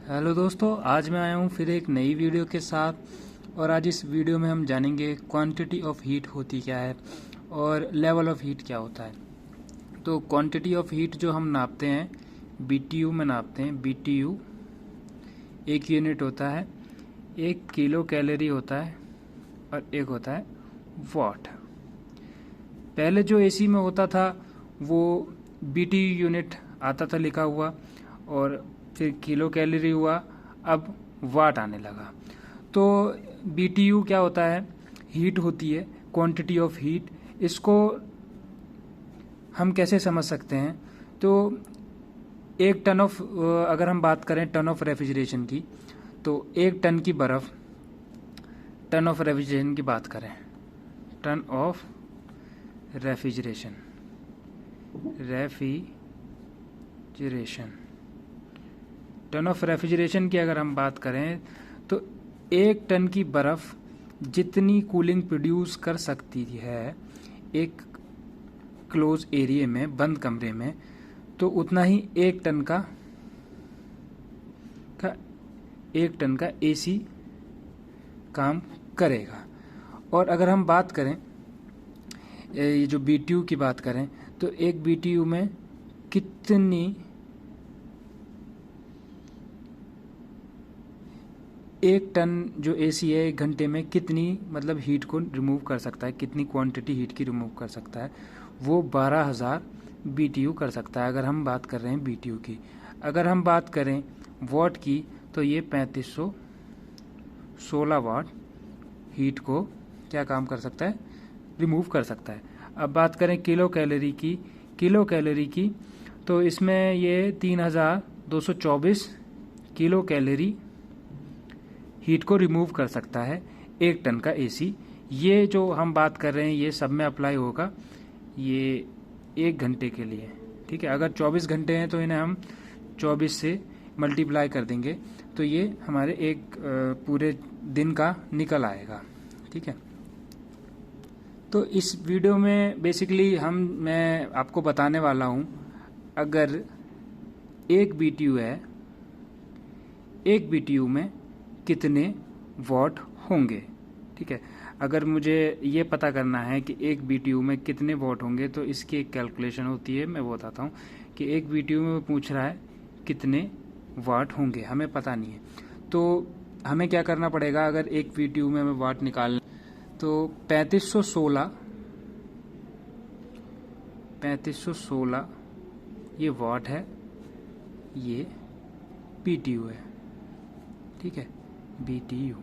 Hello दोस्तों, आज मैं आया हूँ फिर एक नई वीडियो के साथ। और आज इस वीडियो में हम जानेंगे क्वांटिटी ऑफ हीट होती क्या है और लेवल ऑफ हीट क्या होता है। तो क्वांटिटी ऑफ हीट जो हम नापते हैं BTU में नापते हैं। BTU एक यूनिट होता है, 1 किलो कैलोरी होता है और एक होता है वाट। पहले जो AC में होता था वो BTU यूनिट आता था लिखा हुआ, और फिर किलो कैलोरी हुआ, अब वाट आने लगा। तो BTU क्या होता है? हीट होती है, क्वांटिटी ऑफ हीट। इसको हम कैसे समझ सकते हैं? तो एक टन ऑफ, अगर हम बात करें टन ऑफ रेफ्रिजरेशन की, तो एक टन की बर्फ़, टन ऑफ रेफ्रिजरेशन की बात करें, ton of refrigeration ton of refrigeration की अगर हम बात करें तो एक टन की बर्फ़ जितनी कूलिंग प्रोड्यूस कर सकती है एक क्लोज एरिया में, बंद कमरे में, तो उतना ही एक टन का AC काम करेगा। और अगर हम बात करें, ये जो BTU की बात करें, तो एक BTU में कितनी एक टन जो AC है एक घंटे में कितनी मतलब हीट को रिमूव कर सकता है, कितनी क्वांटिटी हीट की रिमूव कर सकता है? वो 12,000 BTU कर सकता है, अगर हम बात कर रहे हैं BTU की। अगर हम बात करें वाट की, तो ये 3516 वाट हीट को क्या काम कर सकता है? रिमूव कर सकता है। अब बात करें किलो कैलोरी की, तो इसमें ये 3224 किलो कैलोरी हीट को रिमूव कर सकता है एक टन का AC। ये जो हम बात कर रहे हैं ये सब में अप्लाई होगा, ये एक घंटे के लिए, ठीक है। अगर 24 घंटे हैं तो इन्हें हम 24 से मल्टीप्लाई कर देंगे, तो ये हमारे एक पूरे दिन का निकल आएगा, ठीक है। तो इस वीडियो में बेसिकली मैं आपको बताने वाला हूँ, अगर एक BTU है, एक BTU में कितने वाट होंगे, ठीक है। अगर मुझे ये पता करना है कि एक BTU में कितने वाट होंगे, तो इसकी एक कैलकुलेशन होती है। मैं बताता हूँ कि एक BTU में पूछ रहा है कितने वाट होंगे, हमें पता नहीं है। तो हमें क्या करना पड़ेगा? अगर एक BTU में हमें वाट निकालना, तो 3516 ये वाट है, ये BTU है, ठीक है, BTU।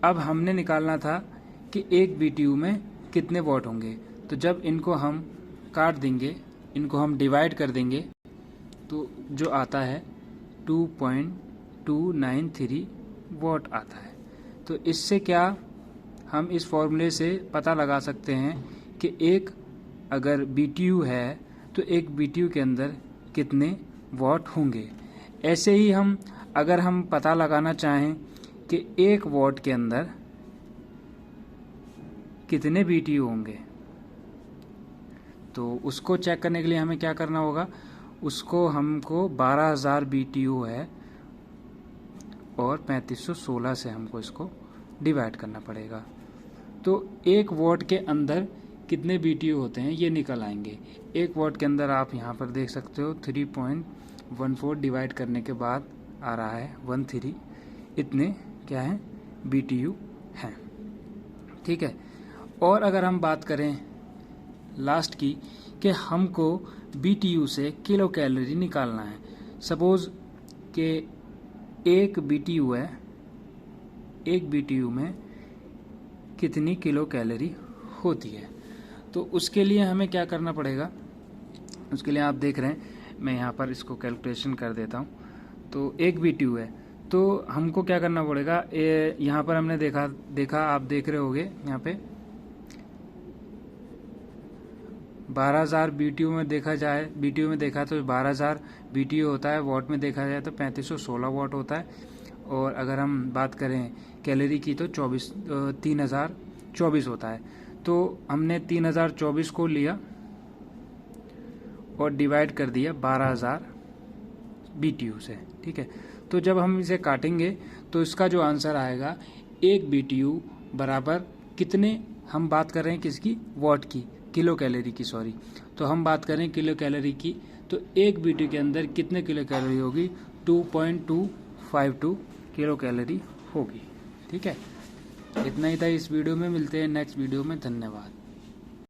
अब हमने निकालना था कि एक BTU में कितने वाट होंगे। तो जब इनको हम काट देंगे, इनको हम डिवाइड कर देंगे, तो जो आता है 2.293 वाट आता है। तो इससे क्या हम इस फॉर्मूले से पता लगा सकते हैं कि एक अगर BTU है तो एक BTU के अंदर कितने वाट होंगे। ऐसे ही अगर हम पता लगाना चाहें कि एक वाट के अंदर कितने BTU होंगे, तो उसको चेक करने के लिए हमें क्या करना होगा? उसको हमको 12,000 BTU है और 3516 से हमको इसको डिवाइड करना पड़ेगा। तो एक वाट के अंदर कितने BTU होते हैं ये निकल आएंगे। एक वाट के अंदर आप यहाँ पर देख सकते हो 3.14 डिवाइड करने के बाद आ रहा है 13, इतने क्या है BTU हैं, ठीक है। और अगर हम बात करें लास्ट की कि हमको BTU से किलो कैलोरी निकालना है, सपोज कि एक BTU है, एक BTU में कितनी किलो कैलोरी होती है, तो उसके लिए हमें क्या करना पड़ेगा? उसके लिए आप देख रहे हैं, मैं यहाँ पर इसको कैलकुलेशन कर देता हूँ। तो एक BTU है, तो हमको क्या करना पड़ेगा? यहाँ पर हमने देखा आप देख रहे होगे यहाँ पे 12,000 BTU में देखा जाए, BTU में देखा तो 12,000 BTU होता है, वाट में देखा जाए तो 3516 वाट होता है। और अगर हम बात करें कैलोरी की तो 3024 होता है। तो हमने 3024 को लिया और डिवाइड कर दिया 12,000 BTU से, ठीक है। तो जब हम इसे काटेंगे तो इसका जो आंसर आएगा 1 BTU बराबर कितने, हम बात कर रहे हैं किसकी, वॉट की, किलो कैलोरी की, सॉरी। तो हम बात करें किलो कैलोरी की, तो 1 BTU के अंदर कितने किलो कैलोरी होगी, 2.252 किलो कैलोरी होगी, ठीक है। इतना ही था इस वीडियो में, मिलते हैं नेक्स्ट वीडियो में, धन्यवाद।